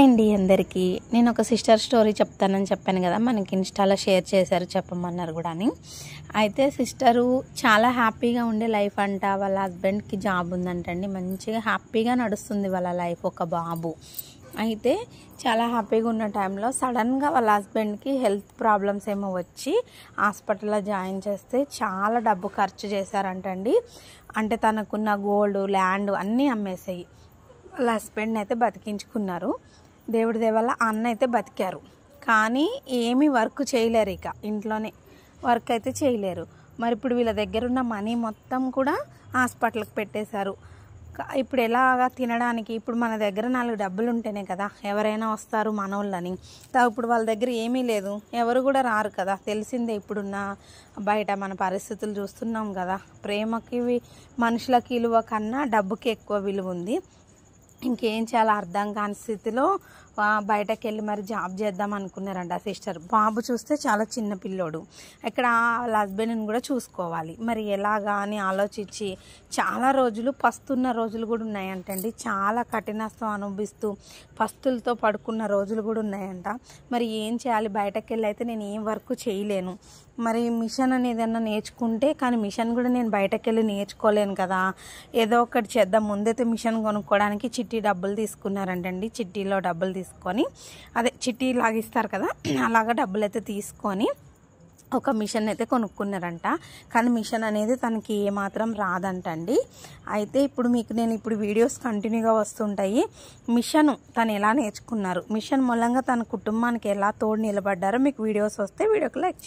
Hi అండి అందరికీ. నేను ఒక సిస్టర్ స్టోరీ చెప్తానని చెప్పాను కదా, మనకి ఇన్స్టాలో షేర్ చేశారు, చెప్పమన్నారు కూడా అని. అయితే సిస్టరు చాలా హ్యాపీగా ఉండే లైఫ్ అంట. వాళ్ళ హస్బెండ్కి జాబ్ ఉందంటండి, మంచిగా హ్యాపీగా నడుస్తుంది వాళ్ళ లైఫ్, ఒక బాబు. అయితే చాలా హ్యాపీగా ఉన్న టైంలో సడన్గా వాళ్ళ హస్బెండ్కి హెల్త్ ప్రాబ్లమ్స్ ఏమో వచ్చి హాస్పిటల్లో జాయిన్ చేస్తే చాలా డబ్బు ఖర్చు చేశారంటండి. అంటే తనకున్న గోల్డ్, ల్యాండ్ అన్నీ అమ్మేసాయి. వాళ్ళ హస్బెండ్ని అయితే బతికించుకున్నారు. దేవుడి దేవల్ల అన్న అయితే బతికారు, కానీ ఏమీ వర్క్ చేయలేరు. ఇక ఇంట్లోనే వర్క్ అయితే చేయలేరు. మరి ఇప్పుడు వీళ్ళ దగ్గర ఉన్న మనీ మొత్తం కూడా హాస్పిటల్కి పెట్టేశారు. ఇప్పుడు ఎలాగా తినడానికి? ఇప్పుడు మన దగ్గర 4 డబ్బులు ఉంటేనే కదా ఎవరైనా వస్తారు మనోళ్ళని. ఇప్పుడు వాళ్ళ దగ్గర ఏమీ లేదు, ఎవరు కూడా రారు కదా. తెలిసిందే ఇప్పుడున్న బయట మన పరిస్థితులు చూస్తున్నాం కదా. ప్రేమకి మనుషులకి విలువ కన్నా డబ్బుకి ఎక్కువ విలువ ఉంది. ఇంకేం చేయాలో అర్థం కాని స్థితిలో బయటకు వెళ్ళి మరి జాబ్ చేద్దాం అనుకున్నారంట సిస్టర్. బాబు చూస్తే చాలా చిన్న పిల్లోడు, ఇక్కడ వాళ్ళ హస్బెండ్ని కూడా చూసుకోవాలి. మరి ఎలాగా అని ఆలోచించి చాలా రోజులు పస్తున్న రోజులు కూడా ఉన్నాయంటండి. చాలా కఠినత్వం అనుభవిస్తూ పస్తులతో పడుకున్న రోజులు కూడా ఉన్నాయంట. మరి ఏం చేయాలి? బయటకు వెళ్ళి అయితే నేను ఏం వర్క్ చేయలేను. మరి మిషన్ అనేది ఏదన్నా నేర్చుకుంటే, కానీ మిషన్ కూడా నేను బయటకు వెళ్ళి నేర్చుకోలేను కదా, ఏదో ఒకటి చేద్దాం. ముందైతే మిషన్ కొనుక్కోవడానికి చిట్టి డబ్బులు తీసుకున్నారంటండి. చిట్టీలో డబ్బులు తీసుకొని, అదే చిట్టి లాగిస్తారు కదా, అలాగా డబ్బులు అయితే తీసుకొని ఒక మిషన్ అయితే కొనుక్కున్నారంట. కానీ మిషన్ అనేది తనకి ఏమాత్రం రాదంటండి. అయితే ఇప్పుడు మీకు నేను వీడియోస్ కంటిన్యూగా వస్తుంటాయి. మిషన్ తను ఎలా నేర్చుకున్నారు, మిషన్ మూలంగా తన కుటుంబానికి ఎలా తోడు నిలబడ్డారో మీకు వీడియోస్ వస్తే వీడియోకి లైక్